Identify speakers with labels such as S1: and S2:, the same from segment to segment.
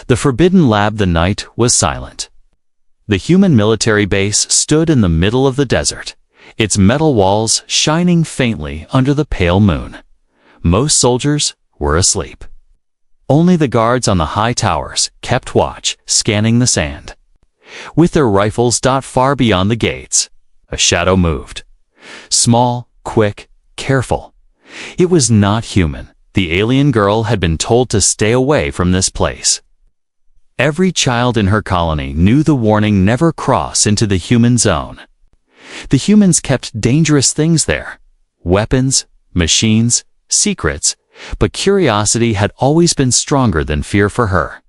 S1: The forbidden lab the night was silent. The human military base stood in the middle of the desert, its metal walls shining faintly under the pale moon. Most soldiers were asleep. Only the guards on the high towers kept watch, scanning the sand. With their rifles far beyond the gates, a shadow moved. Small, quick, careful. It was not human. The alien girl had been told to stay away from this place. Every child in her colony knew the warning never cross into the human zone. The humans kept dangerous things there. Weapons, machines, secrets, but curiosity had always been stronger than fear for her.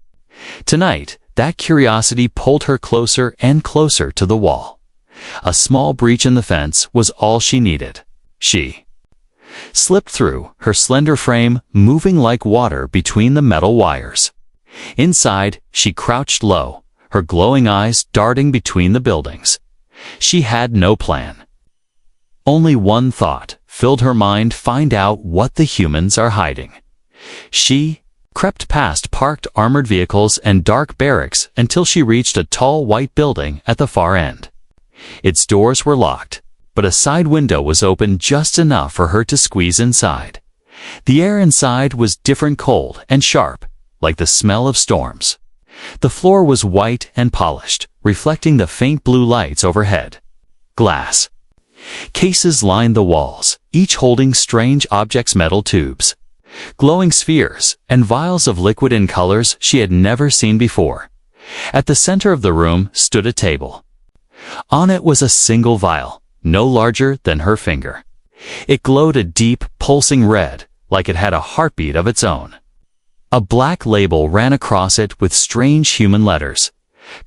S1: Tonight, that curiosity pulled her closer and closer to the wall. A small breach in the fence was all she needed. She slipped through, her slender frame moving like water between the metal wires. Inside, she crouched low, her glowing eyes darting between the buildings. She had no plan. Only one thought filled her mind: find out what the humans are hiding. She crept past parked armored vehicles and dark barracks until she reached a tall white building at the far end. Its doors were locked, but a side window was open just enough for her to squeeze inside. The air inside was different, cold and sharp, like the smell of storms. The floor was white and polished, reflecting the faint blue lights overhead. Glass cases lined the walls, each holding strange objects, metal tubes, glowing spheres, and vials of liquid in colors she had never seen before. At the center of the room stood a table. On it was a single vial, no larger than her finger. It glowed a deep, pulsing red, like it had a heartbeat of its own. A black label ran across it with strange human letters.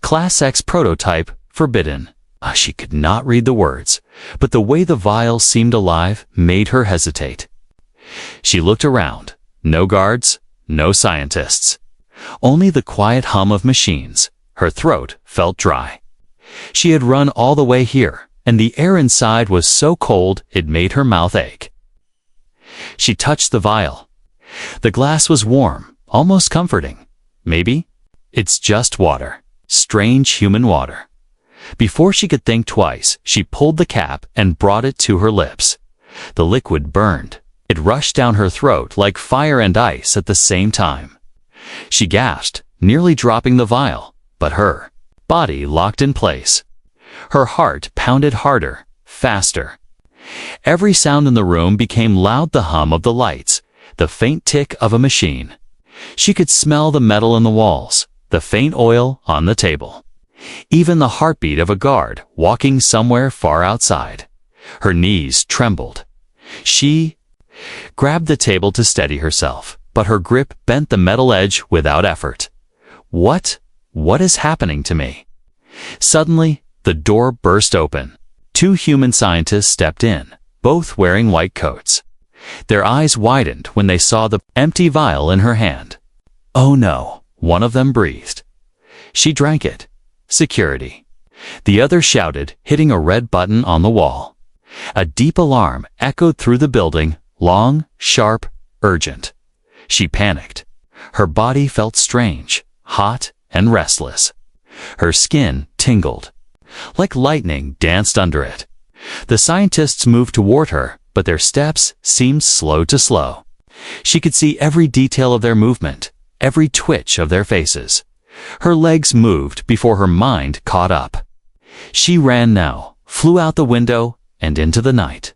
S1: Class X prototype, forbidden. She could not read the words, but the way the vial seemed alive made her hesitate. She looked around. No guards, no scientists. Only the quiet hum of machines. Her throat felt dry. She had run all the way here, and the air inside was so cold it made her mouth ache. She touched the vial. The glass was warm, almost comforting. Maybe it's just water. Strange human water. Before she could think twice, she pulled the cap and brought it to her lips. The liquid burned. It rushed down her throat like fire and ice at the same time. She gasped, nearly dropping the vial, but her body locked in place. Her heart pounded harder, faster. Every sound in the room became loud: the hum of the lights, the faint tick of a machine. She could smell the metal in the walls, the faint oil on the table. Even the heartbeat of a guard walking somewhere far outside. Her knees trembled. She grabbed the table to steady herself, but her grip bent the metal edge without effort. What is happening to me? Suddenly, the door burst open. Two human scientists stepped in, both wearing white coats. Their eyes widened when they saw the empty vial in her hand. Oh no, one of them breathed. She drank it. Security. The other shouted, hitting a red button on the wall. A deep alarm echoed through the building, long, sharp, urgent. She panicked. Her body felt strange, hot, and restless. Her skin tingled. Like lightning danced under it. The scientists moved toward her, but their steps seemed slow. She could see every detail of their movement, every twitch of their faces. Her legs moved before her mind caught up. She ran now, flew out the window, and into the night.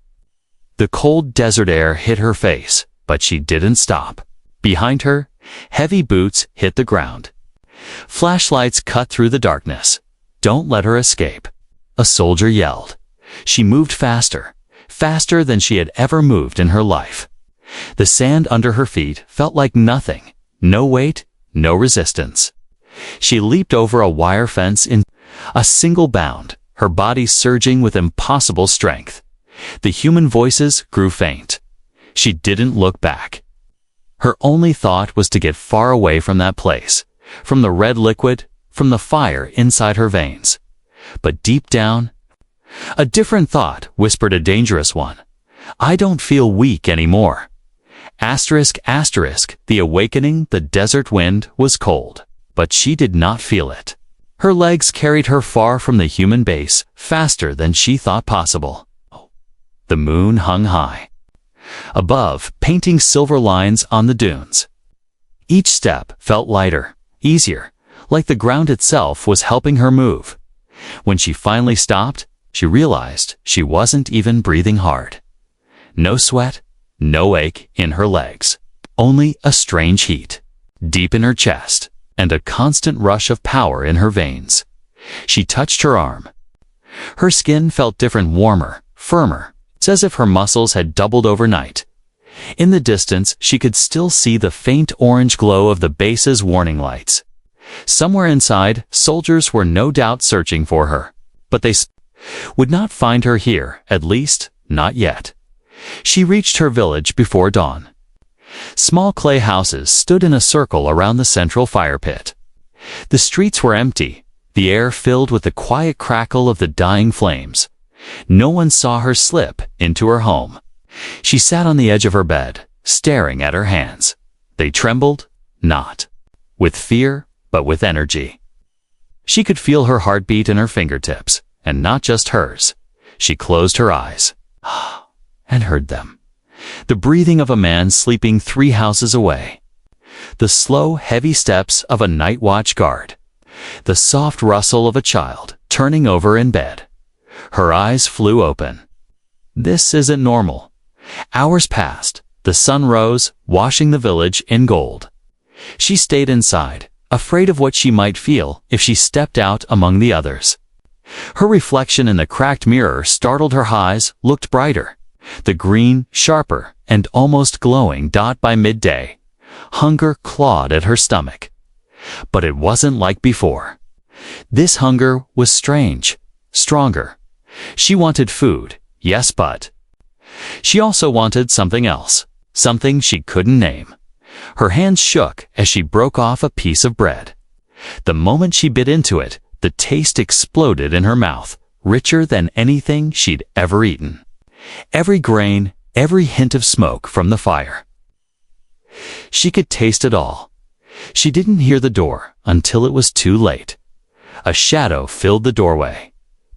S1: The cold desert air hit her face, but she didn't stop. Behind her, heavy boots hit the ground. Flashlights cut through the darkness. Don't let her escape, a soldier yelled. She moved faster, faster than she had ever moved in her life. The sand under her feet felt like nothing, no weight, no resistance. She leaped over a wire fence in a single bound, her body surging with impossible strength. The human voices grew faint. She didn't look back. Her only thought was to get far away from that place, from the red liquid, from the fire inside her veins. But deep down, a different thought whispered, a dangerous one. I don't feel weak anymore. ***, the awakening, the desert wind was cold. but she did not feel it. Her legs carried her far from the human base, faster than she thought possible. The moon hung high above, painting silver lines on the dunes. Each step felt lighter, easier, like the ground itself was helping her move. When she finally stopped, she realized she wasn't even breathing hard. No sweat, no ache in her legs, only a strange heat deep in her chest and a constant rush of power in her veins. She touched her arm. Her skin felt different, warmer, firmer. It's as if her muscles had doubled overnight. In the distance, she could still see the faint orange glow of the base's warning lights. Somewhere inside, soldiers were no doubt searching for her, but they would not find her here, at least, not yet. She reached her village before dawn. Small clay houses stood in a circle around the central fire pit. The streets were empty, the air filled with the quiet crackle of the dying flames. No one saw her slip into her home. She sat on the edge of her bed, staring at her hands. They trembled, not with fear, but with energy. She could feel her heartbeat in her fingertips, and not just hers. She closed her eyes and heard them. The breathing of a man sleeping 3 houses away. The slow, heavy steps of a night watch guard. The soft rustle of a child turning over in bed. Her eyes flew open. This isn't normal. Hours passed. The sun rose, washing the village in gold. She stayed inside, afraid of what she might feel if she stepped out among the others. Her reflection in the cracked mirror startled her. Eyes looked brighter. The green, sharper, and almost glowing dot by midday. Hunger clawed at her stomach. But it wasn't like before. This hunger was strange, stronger. She wanted food, yes, but she also wanted something else, something she couldn't name. Her hands shook as she broke off a piece of bread. The moment she bit into it, the taste exploded in her mouth, richer than anything she'd ever eaten. Every grain, every hint of smoke from the fire. She could taste it all. She didn't hear the door until it was too late. A shadow filled the doorway.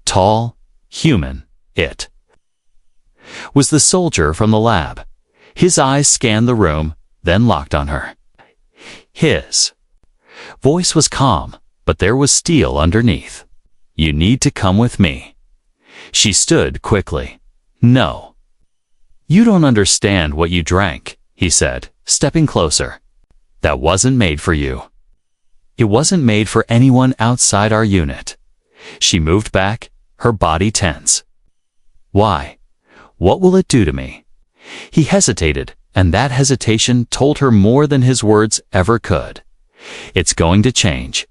S1: Tall, human, it was the soldier from the lab. His eyes scanned the room, then locked on her. His voice was calm, but there was steel underneath. You need to come with me. She stood quickly. No. You don't understand what you drank, he said, stepping closer. That wasn't made for you. It wasn't made for anyone outside our unit. She moved back, her body tense. Why? What will it do to me? He hesitated, and that hesitation told her more than his words ever could. It's going to change.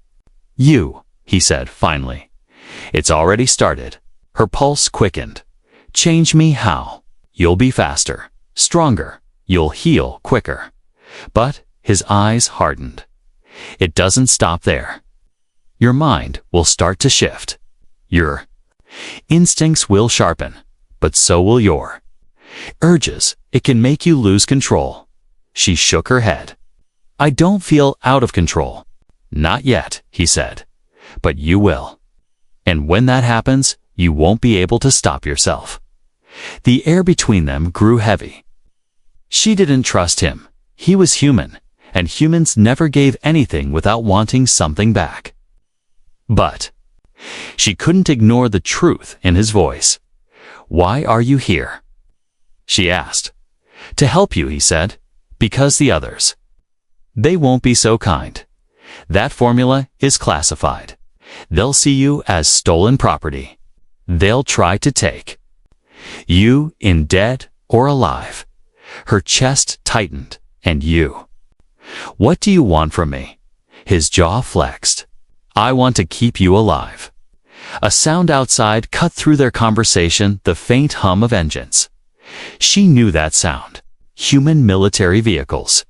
S1: You, he said finally. It's already started. Her pulse quickened. Change me how? You'll be faster, stronger. You'll heal quicker. But his eyes hardened. It doesn't stop there. Your mind will start to shift. Your instincts will sharpen, but so will your urges. It can make you lose control. She shook her head. I don't feel out of control. Not yet, he said. But you will. And when that happens, you won't be able to stop yourself. The air between them grew heavy. She didn't trust him. He was human, and humans never gave anything without wanting something back. But she couldn't ignore the truth in his voice. Why are you here? She asked. To help you, he said. Because the others. They won't be so kind. That formula is classified. They'll see you as stolen property. They'll try to take you in, dead or alive. Her chest tightened. And you? What do you want from me? His jaw flexed. I want to keep you alive. A sound outside cut through their conversation, the faint hum of engines. She knew that sound. Human military vehicles.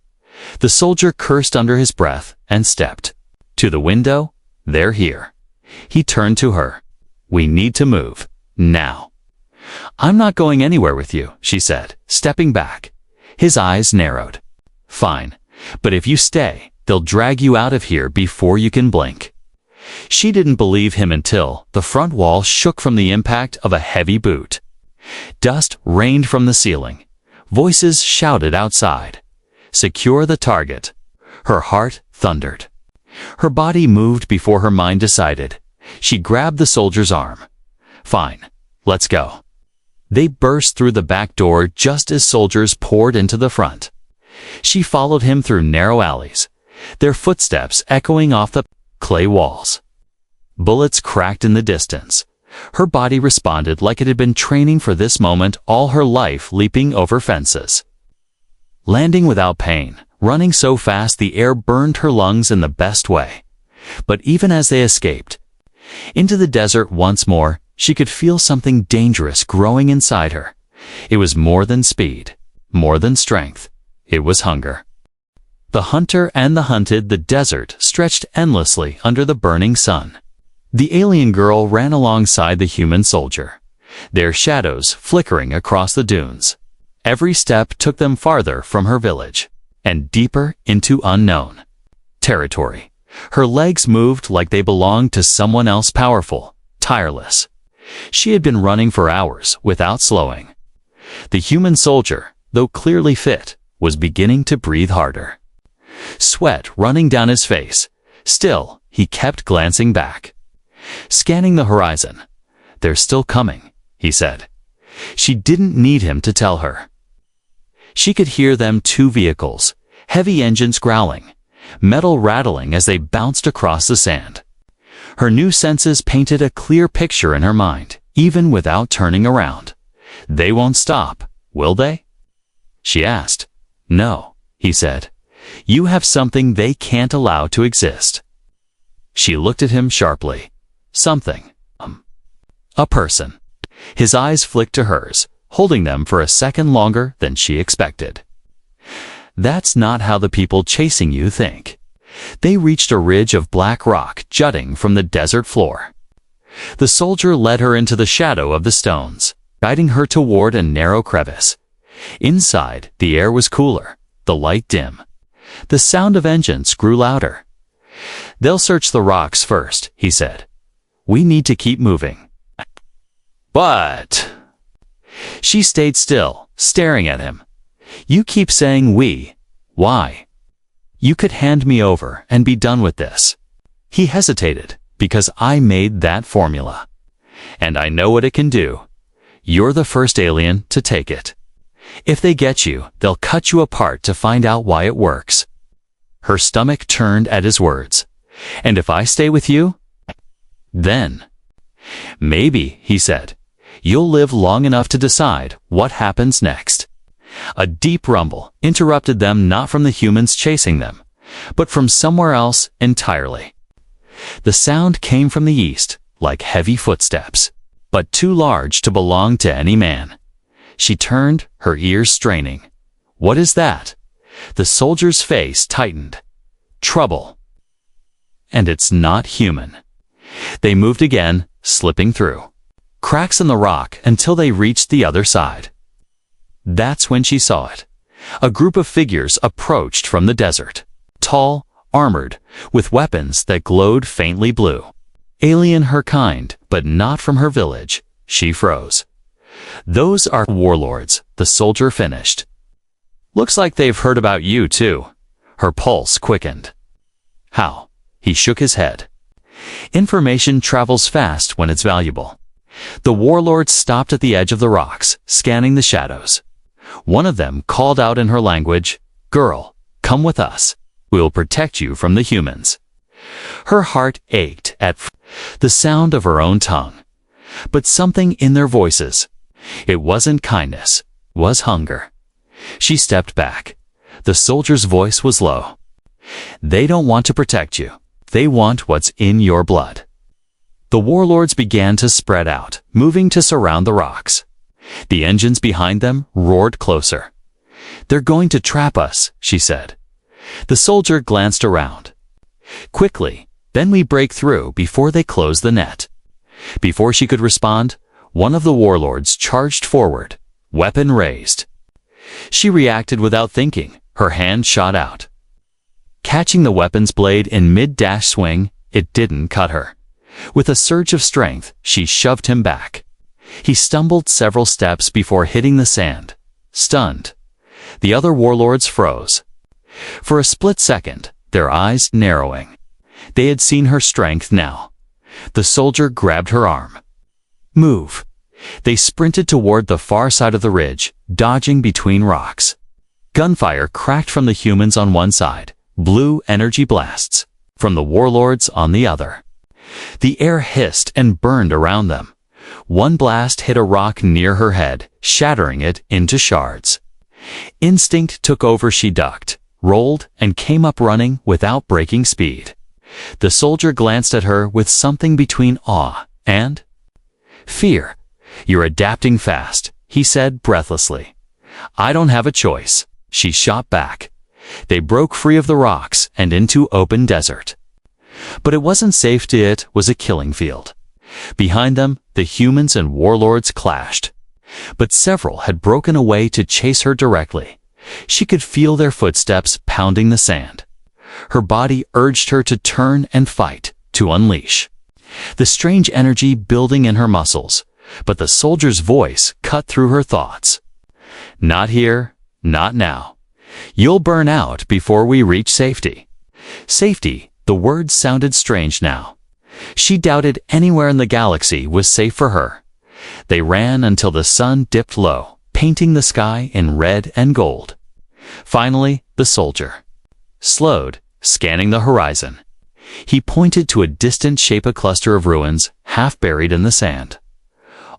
S1: The soldier cursed under his breath and stepped to the window. They're here. He turned to her. We need to move. Now. I'm not going anywhere with you, she said, stepping back. His eyes narrowed. Fine. But if you stay, They'll drag you out of here before you can blink." She didn't believe him until the front wall shook from the impact of a heavy boot. Dust rained from the ceiling. Voices shouted outside. "Secure the target." Her heart thundered. Her body moved before her mind decided. She grabbed the soldier's arm. "Fine, let's go." They burst through the back door just as soldiers poured into the front. She followed him through narrow alleys, their footsteps echoing off the clay walls. Bullets cracked in the distance. Her body responded like it had been training for this moment all her life, leaping over fences. Landing without pain, running so fast the air burned her lungs in the best way. But even as they escaped into the desert once more, she could feel something dangerous growing inside her. It was more than speed, more than strength. It was hunger. The hunter and the hunted, the desert stretched endlessly under the burning sun. The alien girl ran alongside the human soldier, their shadows flickering across the dunes. Every step took them farther from her village, and deeper into unknown territory. Her legs moved like they belonged to someone else, powerful, tireless. She had been running for hours without slowing. The human soldier, though clearly fit, was beginning to breathe harder. Sweat running down his face. Still, he kept glancing back, scanning the horizon. "They're still coming," he said. She didn't need him to tell her. She could hear them, two vehicles, heavy engines growling, metal rattling as they bounced across the sand. Her new senses painted a clear picture in her mind, even without turning around. "They won't stop, will they?" she asked. "No," he said. "You have something they can't allow to exist." She looked at him sharply. "Something. A person." His eyes flicked to hers, holding them for a second longer than she expected. "That's not how the people chasing you think." They reached a ridge of black rock jutting from the desert floor. The soldier led her into the shadow of the stones, guiding her toward a narrow crevice. Inside, the air was cooler, the light dim. The sound of engines grew louder. "They'll search the rocks first," he said. "We need to keep moving." "But..." She stayed still, staring at him. "You keep saying we. Why? You could hand me over and be done with this." He hesitated. "Because I made that formula. And I know what it can do. You're the first alien to take it. If they get you, they'll cut you apart to find out why it works." Her stomach turned at his words. "And if I stay with you? Then..." "Maybe," he said. "You'll live long enough to decide what happens next." A deep rumble interrupted them, not from the humans chasing them, but from somewhere else entirely. The sound came from the east, like heavy footsteps, but too large to belong to any man. She turned, her ears straining. "What is that?" The soldier's face tightened. "Trouble. And it's not human." They moved again, slipping through cracks in the rock until they reached the other side. That's when she saw it. A group of figures approached from the desert, tall, armored, with weapons that glowed faintly blue. Alien her kind, but not from her village. She froze. "Those are warlords," the soldier finished. "Looks like they've heard about you, too." Her pulse quickened. "How?" He shook his head. "Information travels fast when it's valuable." The warlords stopped at the edge of the rocks, scanning the shadows. One of them called out in her language, "Girl, come with us. We'll protect you from the humans." Her heart ached at the sound of her own tongue. But something in their voices. It wasn't kindness, it was hunger. She stepped back. The soldier's voice was low. "They don't want to protect you. They want what's in your blood." The warlords began to spread out, moving to surround the rocks. The engines behind them roared closer. "They're going to trap us," she said. The soldier glanced around. "Quickly, then we break through before they close the net." Before she could respond, one of the warlords charged forward, weapon raised. She reacted without thinking. Her hand shot out. Catching the weapon's blade in mid-dash swing, it didn't cut her. With a surge of strength, she shoved him back. He stumbled several steps before hitting the sand, stunned. The other warlords froze. For a split second, their eyes narrowing. They had seen her strength now. The soldier grabbed her arm. Move. They sprinted toward the far side of the ridge, dodging between rocks. Gunfire cracked from the humans on one side, blue energy blasts from the warlords on the other. The air hissed and burned around them. One blast hit a rock near her head, shattering it into shards. Instinct took over. She ducked, rolled, and came up running without breaking speed. The soldier glanced at her with something between awe and fear. You're adapting fast, he said breathlessly. I don't have a choice. She shot back. They broke free of the rocks and into open desert. But it wasn't safe. It was a killing field. Behind them, the humans and warlords clashed. But several had broken away to chase her directly. She could feel their footsteps pounding the sand. Her body urged her to turn and fight, to unleash. The strange energy building in her muscles, but the soldier's voice cut through her thoughts. Not here, not now. You'll burn out before we reach safety. Safety, the word sounded strange now. She doubted anywhere in the galaxy was safe for her. They ran until the sun dipped low, painting the sky in red and gold. Finally, the soldier slowed, scanning the horizon. He pointed to a distant shape, a cluster of ruins, half buried in the sand.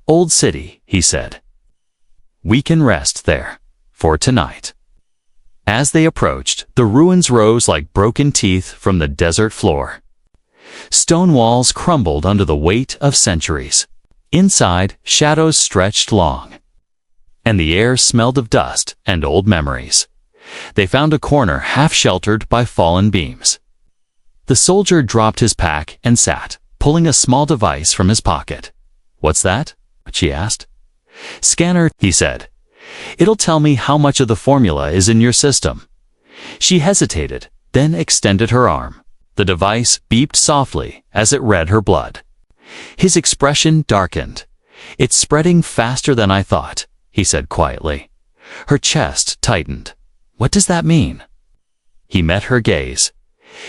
S1: Old city, he said. We can rest there, for tonight. As they approached, the ruins rose like broken teeth from the desert floor. Stone walls crumbled under the weight of centuries. Inside, shadows stretched long, and the air smelled of dust and old memories. They found a corner half sheltered by fallen beams. The soldier dropped his pack and sat, pulling a small device from his pocket. What's that? She asked. Scanner, he said. It'll tell me how much of the formula is in your system. She hesitated, then extended her arm. The device beeped softly as it read her blood. His expression darkened. It's spreading faster than I thought, he said quietly. Her chest tightened. What does that mean? He met her gaze.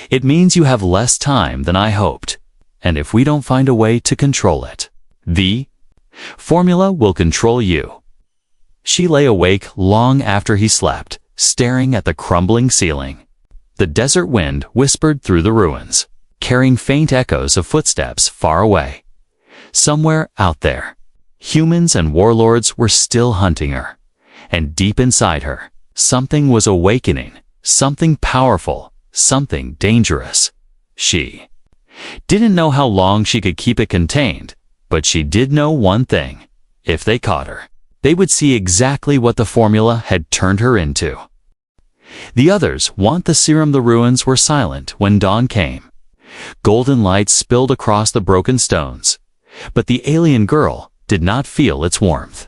S1: It means you have less time than I hoped, and if we don't find a way to control it, the formula will control you. She lay awake long after he slept, staring at the crumbling ceiling. The desert wind whispered through the ruins, carrying faint echoes of footsteps far away. Somewhere out there, humans and warlords were still hunting her, and deep inside her, something was awakening, something powerful, something dangerous. She didn't know how long she could keep it contained, but she did know one thing. If they caught her, they would see exactly what the formula had turned her into. The others want the serum. The ruins were silent when dawn came. Golden light spilled across the broken stones, but the alien girl did not feel its warmth.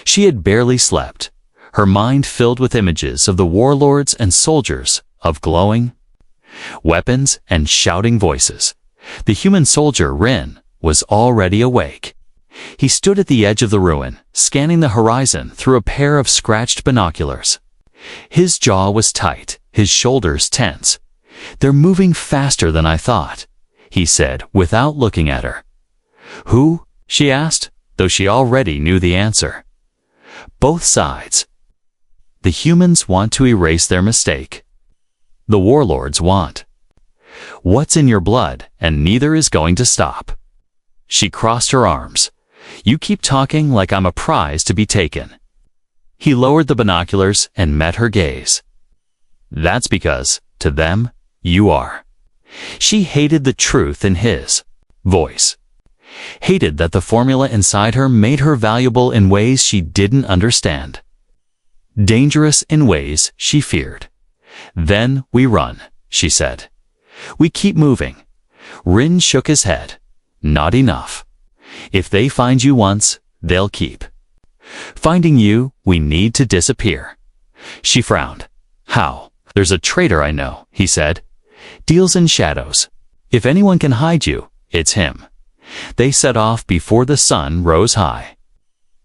S1: She had barely slept, her mind filled with images of the warlords and soldiers, of glowing weapons and shouting voices. The human soldier, Rin, was already awake. He stood at the edge of the ruin, scanning the horizon through a pair of scratched binoculars. His jaw was tight, his shoulders tense. They're moving faster than I thought, he said without looking at her. Who? She asked, though she already knew the answer. Both sides. The humans want to erase their mistake. The warlords want what's in your blood, and neither is going to stop. She crossed her arms. You keep talking like I'm a prize to be taken. He lowered the binoculars and met her gaze. That's because, to them, you are. She hated the truth in his voice. Hated that the formula inside her made her valuable in ways she didn't understand. Dangerous in ways she feared. Then we run, she said. We keep moving. Rin shook his head. Not enough. If they find you once, they'll keep finding you. We need to disappear. She frowned. How? There's a traitor I know, he said. Deals in shadows. If anyone can hide you, it's him. They set off before the sun rose high.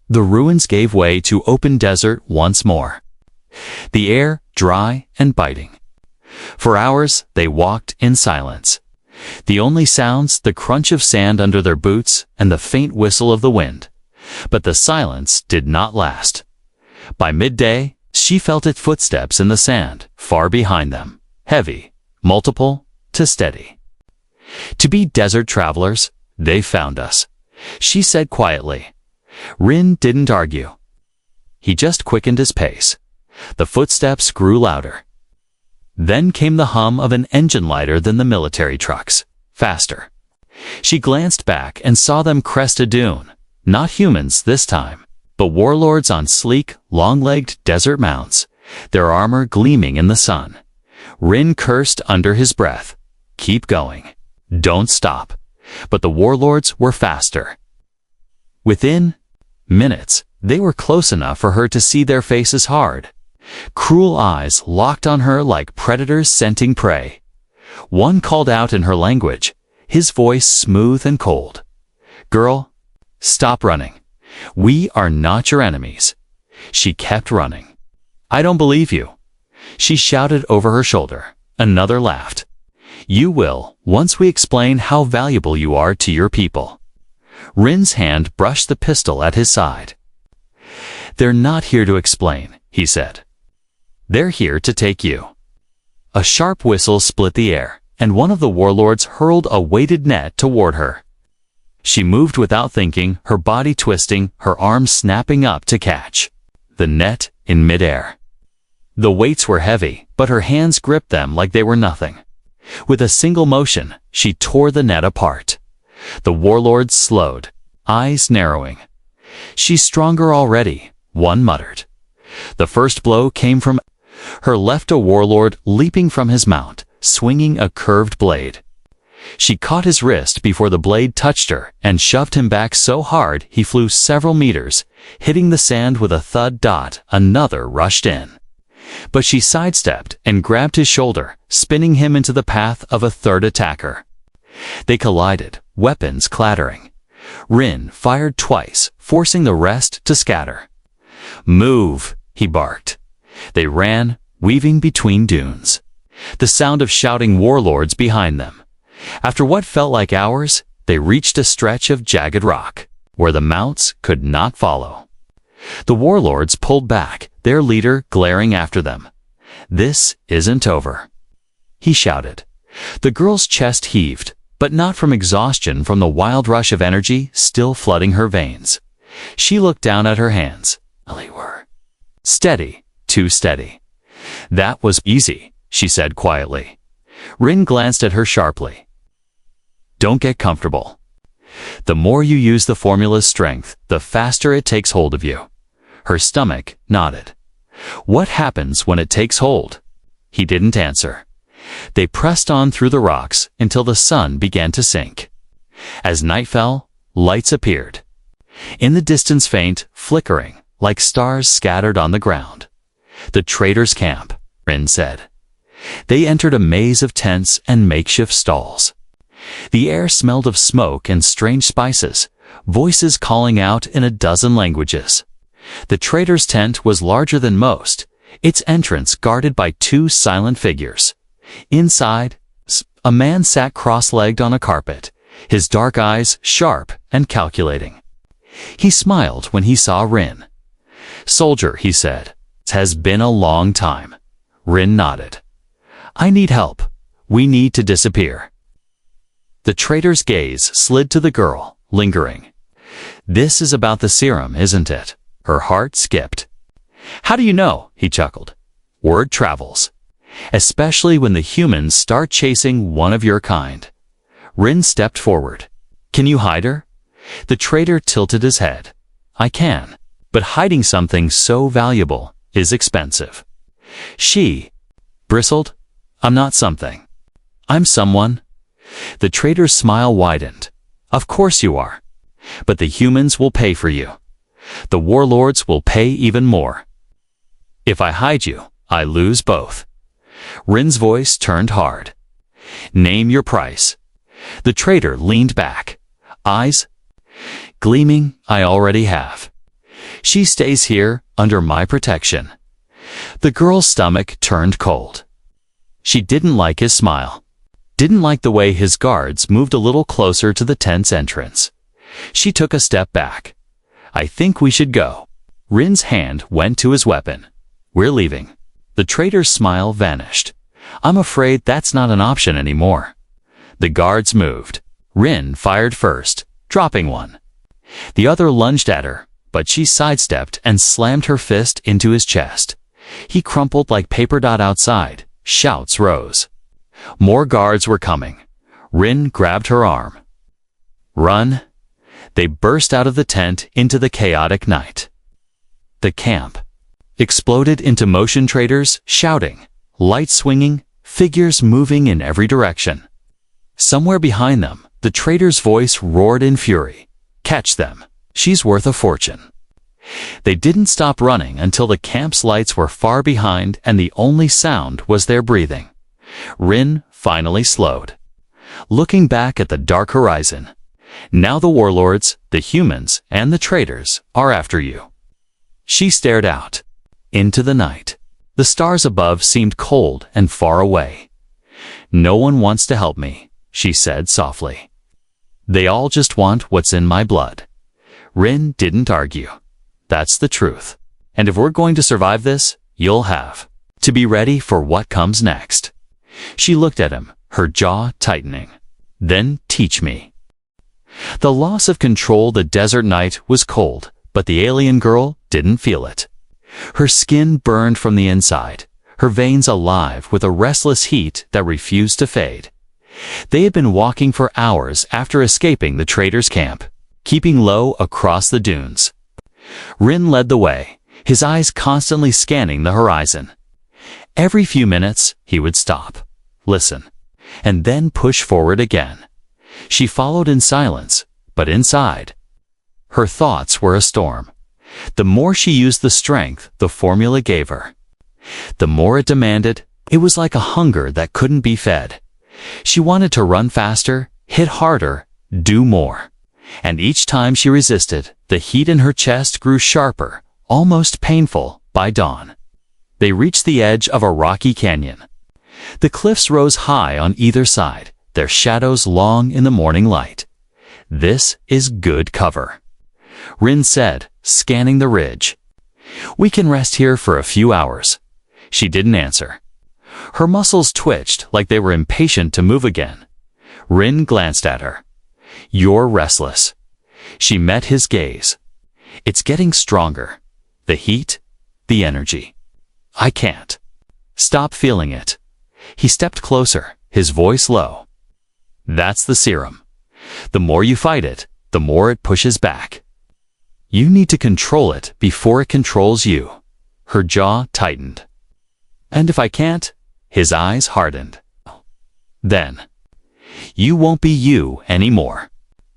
S1: The ruins gave way to open desert once more. The air dry and biting. For hours they walked in silence. The only sounds, the crunch of sand under their boots and the faint whistle of the wind. But the silence did not last. By midday, she felt its footsteps in the sand, far behind them, heavy, multiple, to steady. To be desert travelers, they found us, she said quietly. Rin didn't argue. He just quickened his pace. The footsteps grew louder. Then came the hum of an engine lighter than the military trucks, faster. She glanced back and saw them crest a dune, not humans this time, but warlords on sleek, long-legged desert mounts, their armor gleaming in the sun. Rin cursed under his breath. Keep going. Don't stop. But the warlords were faster. Within minutes, they were close enough for her to see their faces hard. Cruel eyes locked on her like predators scenting prey. One called out in her language, his voice smooth and cold. Girl, stop running. We are not your enemies. She kept running. I don't believe you. She shouted over her shoulder. Another laughed. You will, once we explain how valuable you are to your people. Rin's hand brushed the pistol at his side. They're not here to explain, he said. They're here to take you. A sharp whistle split the air, and one of the warlords hurled a weighted net toward her. She moved without thinking, her body twisting, her arms snapping up to catch the net in midair. The weights were heavy, but her hands gripped them like they were nothing. With a single motion, she tore the net apart. The warlord slowed, eyes narrowing. She's stronger already, one muttered. The first blow came from her left, a warlord leaping from his mount, swinging a curved blade. She caught his wrist before the blade touched her and shoved him back so hard he flew several meters, hitting the sand with a thud. Another rushed in. But she sidestepped and grabbed his shoulder, spinning him into the path of a third attacker. They collided, weapons clattering. Rin fired twice, forcing the rest to scatter. Move, he barked. They ran, weaving between dunes. The sound of shouting warlords behind them. After what felt like hours, they reached a stretch of jagged rock, where the mounts could not follow. The warlords pulled back, their leader glaring after them. This isn't over, he shouted. The girl's chest heaved, but not from exhaustion, from the wild rush of energy still flooding her veins. She looked down at her hands. They were steady, too steady. That was easy, she said quietly. Rin glanced at her sharply. Don't get comfortable. The more you use the formula's strength, the faster it takes hold of you. Her stomach nodded. What happens when it takes hold? He didn't answer. They pressed on through the rocks until the sun began to sink. As night fell, lights appeared. In the distance, faint, flickering, like stars scattered on the ground. The traitors' camp, Rin said. They entered a maze of tents and makeshift stalls. The air smelled of smoke and strange spices, voices calling out in a dozen languages. The trader's tent was larger than most, its entrance guarded by two silent figures. Inside, a man sat cross-legged on a carpet, his dark eyes sharp and calculating. He smiled when he saw Rin. Soldier, he said. It has been a long time. Rin nodded. I need help. We need to disappear. The trader's gaze slid to the girl, lingering. This is about the serum, isn't it? Her heart skipped. How do you know? He chuckled. Word travels. Especially when the humans start chasing one of your kind. Rin stepped forward. Can you hide her? The trader tilted his head. I can, but hiding something so valuable is expensive. She bristled. I'm not something. I'm someone. The trader's smile widened. Of course you are. But the humans will pay for you. The warlords will pay even more. If I hide you, I lose both. Rin's voice turned hard. "Name your price." The trader leaned back, eyes gleaming. "I already have. She stays here under my protection." The girl's stomach turned cold. She didn't like his smile, didn't like the way his guards moved a little closer to the tent's entrance. She took a step back. "I think we should go." Rin's hand went to his weapon. "We're leaving." The trader's smile vanished. "I'm afraid that's not an option anymore." The guards moved. Rin fired first, dropping one. The other lunged at her, but she sidestepped and slammed her fist into his chest. He crumpled like paper dot outside. Shouts rose. More guards were coming. Rin grabbed her arm. "Run!" They burst out of the tent into the chaotic night. The camp exploded into motion traders shouting, lights swinging, figures moving in every direction. Somewhere behind them, the trader's voice roared in fury. "Catch them. She's worth a fortune." They didn't stop running until the camp's lights were far behind and the only sound was their breathing. Rin finally slowed, looking back at the dark horizon. "Now the warlords, the humans, and the traitors are after you." She stared out into the night. The stars above seemed cold and far away. "No one wants to help me," she said softly. "They all just want what's in my blood." Rin didn't argue. "That's the truth. And if we're going to survive this, you'll have to be ready for what comes next." She looked at him, her jaw tightening. "Then teach me." The loss of control the desert night was cold, but the alien girl didn't feel it. Her skin burned from the inside, her veins alive with a restless heat that refused to fade. They had been walking for hours after escaping the trader's camp, keeping low across the dunes. Rin led the way, his eyes constantly scanning the horizon. Every few minutes, he would stop, listen, and then push forward again. She followed in silence, but inside, her thoughts were a storm. The more she used the strength the formula gave her, the more it demanded. It was like a hunger that couldn't be fed. She wanted to run faster, hit harder, do more. And each time she resisted, the heat in her chest grew sharper, almost painful, by dawn. They reached the edge of a rocky canyon. The cliffs rose high on either side, their shadows long in the morning light. "This is good cover," Rin said, scanning the ridge. "We can rest here for a few hours." She didn't answer. Her muscles twitched like they were impatient to move again. Rin glanced at her. "You're restless." She met his gaze. "It's getting stronger. The heat, the energy. I can't stop feeling it." He stepped closer, his voice low. "That's the serum. The more you fight it, the more it pushes back. You need to control it before it controls you." Her jaw tightened. "And if I can't?" His eyes hardened. "Then you won't be you anymore."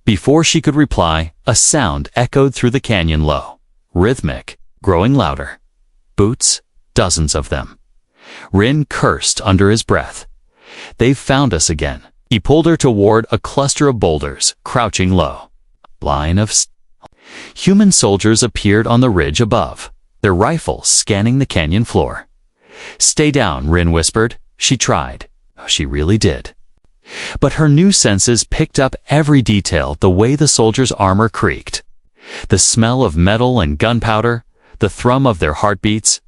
S1: Before she could reply, a sound echoed through the canyon low, rhythmic, growing louder. Boots, dozens of them. Rin cursed under his breath. "They've found us again." He pulled her toward a cluster of boulders, crouching low. Line of human soldiers appeared on the ridge above, their rifles scanning the canyon floor. "Stay down," Rin whispered. She tried. She really did. But her new senses picked up every detail, the way the soldiers' armor creaked, the smell of metal and gunpowder, the thrum of their heartbeats.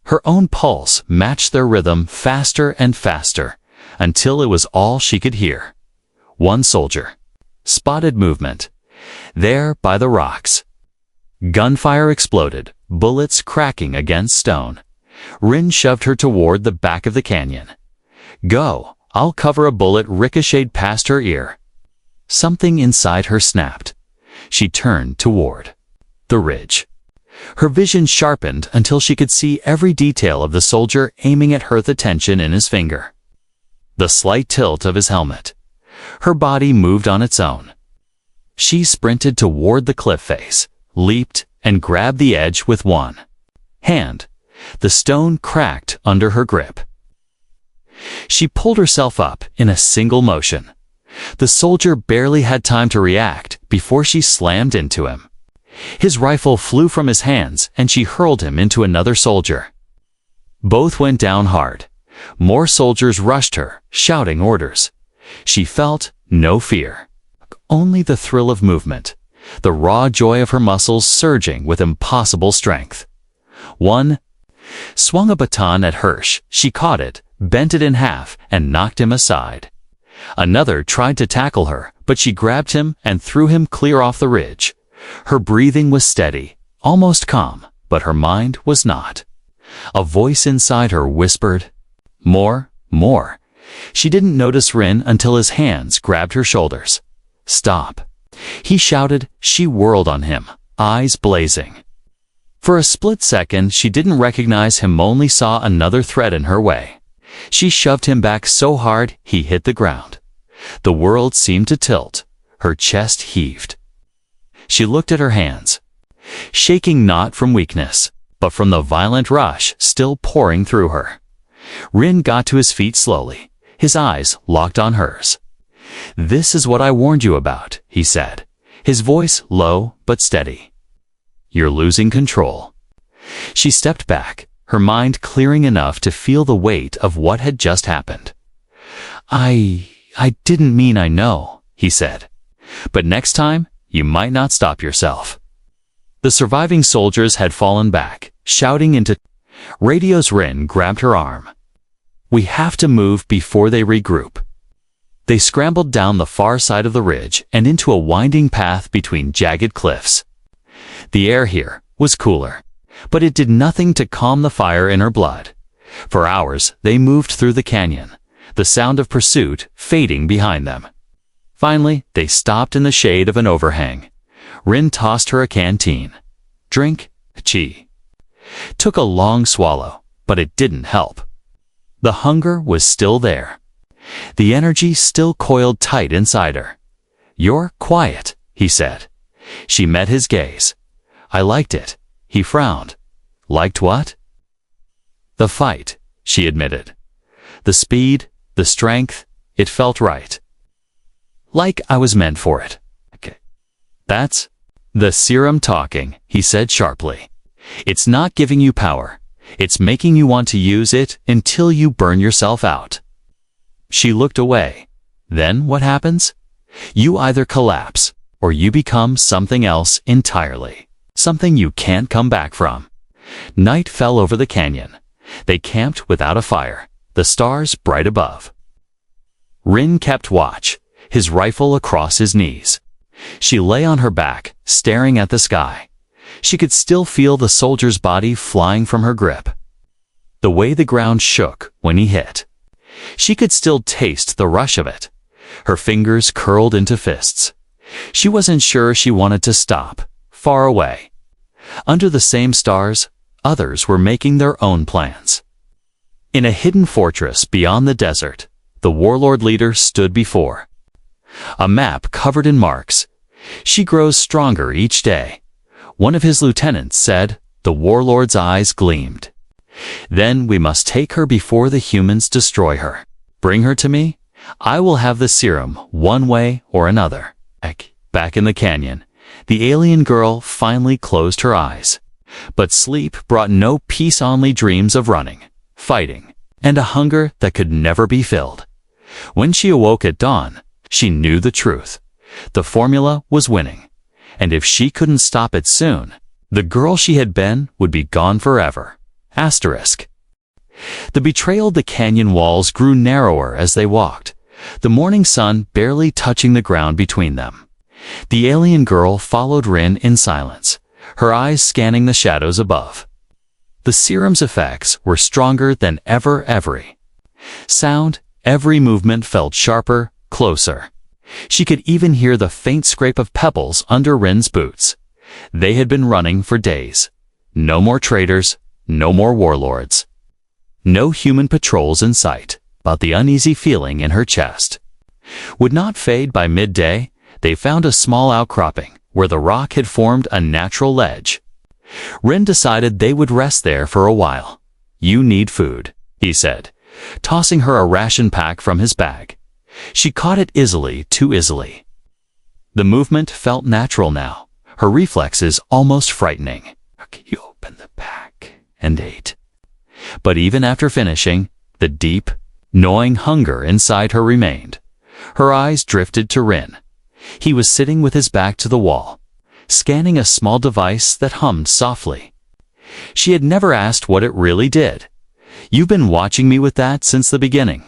S1: Her own pulse matched their rhythm faster and faster, until it was all she could hear. One soldier. Spotted movement. There by the rocks. Gunfire exploded, bullets cracking against stone. Rin shoved her toward the back of the canyon. "Go, I'll cover." A bullet ricocheted past her ear. Something inside her snapped. She turned toward the ridge. Her vision sharpened until she could see every detail of the soldier aiming at her, the tension in his finger, the slight tilt of his helmet. Her body moved on its own. She sprinted toward the cliff face, leaped, and grabbed the edge with one hand. The stone cracked under her grip. She pulled herself up in a single motion. The soldier barely had time to react before she slammed into him. His rifle flew from his hands and she hurled him into another soldier. Both went down hard. More soldiers rushed her, shouting orders. She felt no fear, only the thrill of movement, the raw joy of her muscles surging with impossible strength. One swung a baton at Hirsch. She caught it, bent it in half, and knocked him aside. Another tried to tackle her, but she grabbed him and threw him clear off the ridge. Her breathing was steady, almost calm, but her mind was not. A voice inside her whispered, "More, more." She didn't notice Rin until his hands grabbed her shoulders. "Stop," he shouted. She whirled on him, eyes blazing. For a split second, she didn't recognize him, only saw another threat in her way. She shoved him back so hard he hit the ground. The world seemed to tilt. Her chest heaved. She looked at her hands, shaking not from weakness, but from the violent rush still pouring through her. Rin got to his feet slowly, his eyes locked on hers. "This is what I warned you about," he said, his voice low but steady. "You're losing control." She stepped back, her mind clearing enough to feel the weight of what had just happened. I didn't mean I know," he said. "But next time, you might not stop yourself." The surviving soldiers had fallen back, shouting into radios. Rin grabbed her arm. "We have to move before they regroup." They scrambled down the far side of the ridge and into a winding path between jagged cliffs. The air here was cooler, but it did nothing to calm the fire in her blood. For hours they moved through the canyon, the sound of pursuit fading behind them. Finally, they stopped in the shade of an overhang. Rin tossed her a canteen. "Drink." She took a long swallow, but it didn't help. The hunger was still there. The energy still coiled tight inside her. "You're quiet," he said. She met his gaze. "I liked it." He frowned. "Liked what?" "The fight," she admitted. "The speed, the strength, it felt right. Like I was meant for it." "Okay. That's the serum talking," he said sharply. "It's not giving you power. It's making you want to use it until you burn yourself out." She looked away. "Then what happens? You either collapse, or you become something else entirely. Something you can't come back from." Night fell over the canyon. They camped without a fire, the stars bright above. Rin kept watch, his rifle across his knees. She lay on her back, staring at the sky. She could still feel the soldier's body flying from her grip. The way the ground shook when he hit. She could still taste the rush of it. Her fingers curled into fists. She wasn't sure she wanted to stop. Far away, under the same stars, others were making their own plans. In a hidden fortress beyond the desert, the warlord leader stood before a map covered in marks. "She grows stronger each day," one of his lieutenants said. The warlord's eyes gleamed. "Then we must take her before the humans destroy her. Bring her to me. I will have the serum one way or another." Back in the canyon, the alien girl finally closed her eyes. But sleep brought no peace, only dreams of running, fighting, and a hunger that could never be filled. When she awoke at dawn, she knew the truth. The formula was winning, and if she couldn't stop it soon, the girl she had been would be gone forever. Asterisk. The betrayal. The canyon walls grew narrower as they walked, the morning sun barely touching the ground between them. The alien girl followed Rin in silence, her eyes scanning the shadows above. The serum's effects were stronger than ever. Every sound, every movement felt sharper, closer. She could even hear the faint scrape of pebbles under Rin's boots. They had been running for days. No more traitors, no more warlords. No human patrols in sight, but the uneasy feeling in her chest would not fade. By midday, they found a small outcropping where the rock had formed a natural ledge. Rin decided they would rest there for a while. "You need food," he said, tossing her a ration pack from his bag. She caught it easily, too easily. The movement felt natural now, her reflexes almost frightening. He opened the pack and ate. But even after finishing, the deep, gnawing hunger inside her remained. Her eyes drifted to Rin. He was sitting with his back to the wall, scanning a small device that hummed softly. She had never asked what it really did. "You've been watching me with that since the beginning,"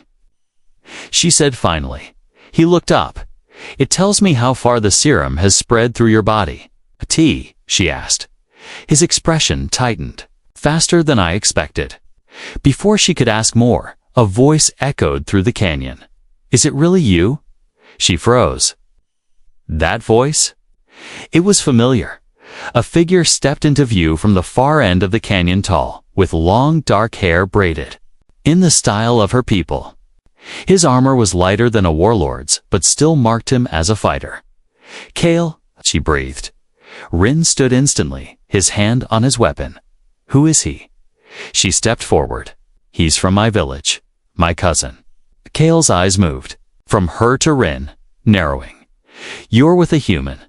S1: she said finally. He looked up. "It tells me how far the serum has spread through your body." "A T?" she asked. His expression tightened, faster than I expected. Before she could ask more, a voice echoed through the canyon. "Is it really you?" She froze. That voice? It was familiar. A figure stepped into view from the far end of the canyon, tall, with long dark hair braided, in the style of her people. His armor was lighter than a warlord's, but still marked him as a fighter. "Kale," she breathed. Rin stood instantly, his hand on his weapon. "Who is he?" She stepped forward. "He's from my village, my cousin." Kale's eyes moved, from her to Rin, narrowing. "You're with a human.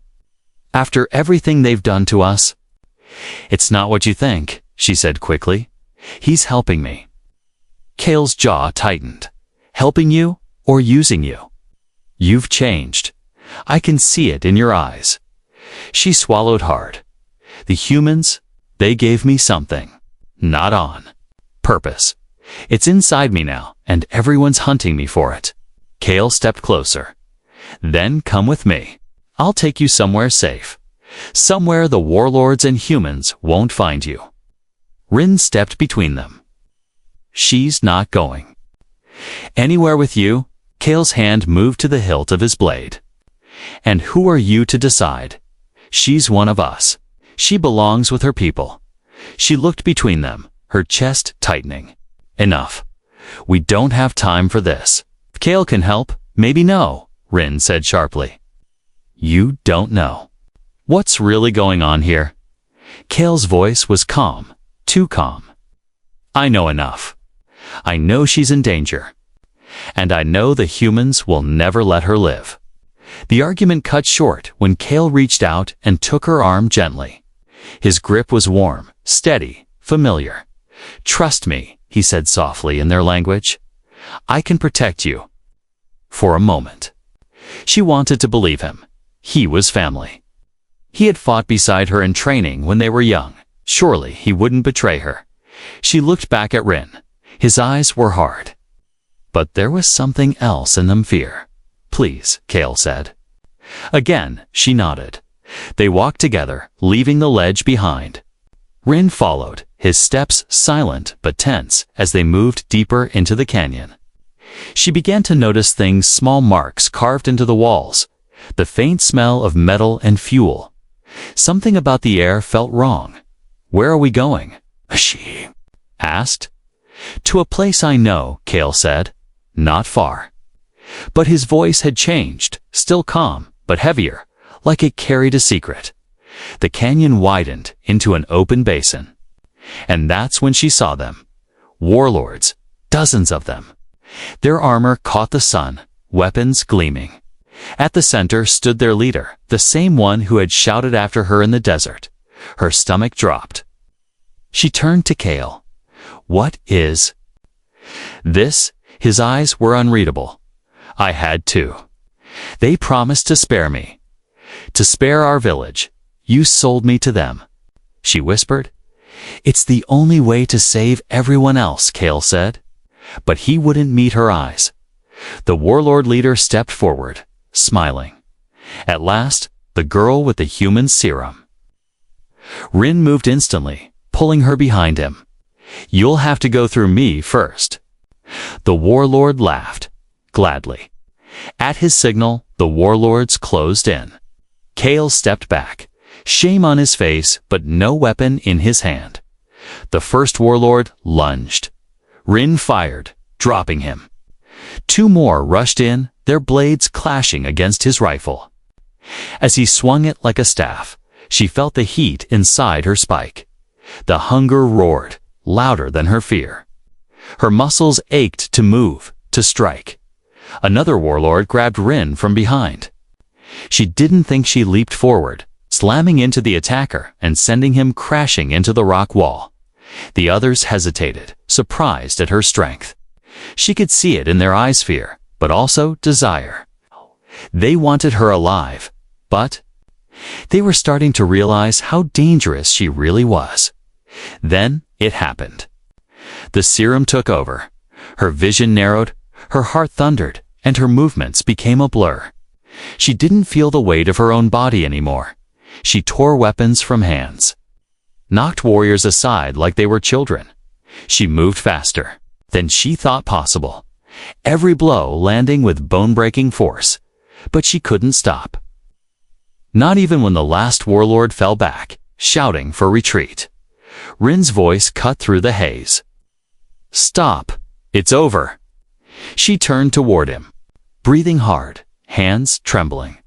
S1: After everything they've done to us?" "It's not what you think," she said quickly. "He's helping me." Kale's jaw tightened. "Helping you or using you?" "You've changed. I can see it in your eyes." She swallowed hard. "The humans, they gave me something. Not on purpose. It's inside me now, and everyone's hunting me for it." Kale stepped closer. "Then come with me. I'll take you somewhere safe. Somewhere the warlords and humans won't find you." Rin stepped between them. "She's not going." "Anywhere with you?" Kale's hand moved to the hilt of his blade. "And who are you to decide? She's one of us. She belongs with her people." She looked between them, her chest tightening. "Enough. We don't have time for this. If Kale can help, maybe no," Rin said sharply. "You don't know. What's really going on here?" Kale's voice was calm, too calm. "I know enough. I know she's in danger. And I know the humans will never let her live." The argument cut short when Kale reached out and took her arm gently. His grip was warm, steady, familiar. "Trust me," he said softly in their language. "I can protect you." For a moment, she wanted to believe him. He was family. He had fought beside her in training when they were young. Surely he wouldn't betray her. She looked back at Rin. His eyes were hard. But there was something else in them, fear. "Please," Kale said. Again, she nodded. They walked together, leaving the ledge behind. Rin followed, his steps silent but tense as they moved deeper into the canyon. She began to notice things, small marks carved into the walls, the faint smell of metal and fuel. Something about the air felt wrong. "Where are we going?" she asked. "To a place I know," Kale said. "Not far." But his voice had changed, still calm, but heavier, like it carried a secret. The canyon widened into an open basin. And that's when she saw them. Warlords, dozens of them. Their armor caught the sun, weapons gleaming. At the center stood their leader, the same one who had shouted after her in the desert. Her stomach dropped. She turned to Kale. "What is this?" His eyes were unreadable. "I had to. They promised to spare me. To spare our village. You sold me to them," she whispered. "It's the only way to save everyone else," Kale said. But he wouldn't meet her eyes. The warlord leader stepped forward, smiling. At last, the girl with the human serum. Rin moved instantly, pulling her behind him. "You'll have to go through me first." The warlord laughed, gladly. At his signal, the warlords closed in. Kale stepped back, shame on his face but no weapon in his hand. The first warlord lunged. Rin fired, dropping him. Two more rushed in, their blades clashing against his rifle. As he swung it like a staff, she felt the heat inside her spike. The hunger roared, louder than her fear. Her muscles ached to move, to strike. Another warlord grabbed Rin from behind. She didn't think she leaped forward, slamming into the attacker and sending him crashing into the rock wall. The others hesitated, surprised at her strength. She could see it in their eyes, fear, but also desire. They wanted her alive, but they were starting to realize how dangerous she really was. Then it happened. The serum took over. Her vision narrowed, her heart thundered, and her movements became a blur. She didn't feel the weight of her own body anymore. She tore weapons from hands, knocked warriors aside like they were children. She moved faster than she thought possible, every blow landing with bone-breaking force. But she couldn't stop. Not even when the last warlord fell back, shouting for retreat. Rin's voice cut through the haze. "Stop! It's over!" She turned toward him, breathing hard, hands trembling.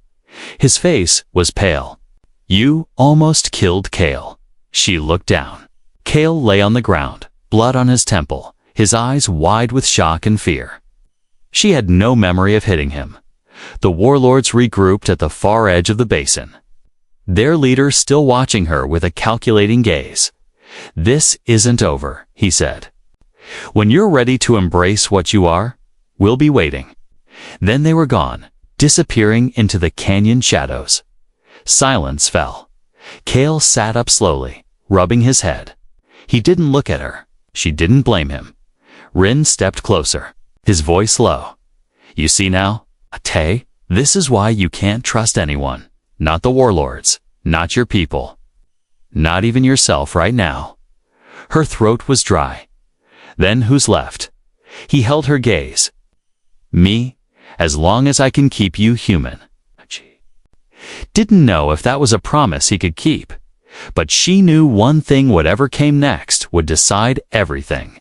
S1: His face was pale. "You almost killed Kale." She looked down. Kale lay on the ground, blood on his temple, his eyes wide with shock and fear. She had no memory of hitting him. The warlords regrouped at the far edge of the basin, their leader still watching her with a calculating gaze. "This isn't over," he said. "When you're ready to embrace what you are, we'll be waiting." Then they were gone, disappearing into the canyon shadows. Silence fell. Kale sat up slowly, rubbing his head. He didn't look at her. She didn't blame him. Rin stepped closer, his voice low. "You see now? Tay, this is why you can't trust anyone. Not the warlords, not your people, not even yourself right now." Her throat was dry. "Then who's left?" He held her gaze. "Me, as long as I can keep you human." Didn't know if that was a promise he could keep, but she knew one thing: whatever came next would decide everything.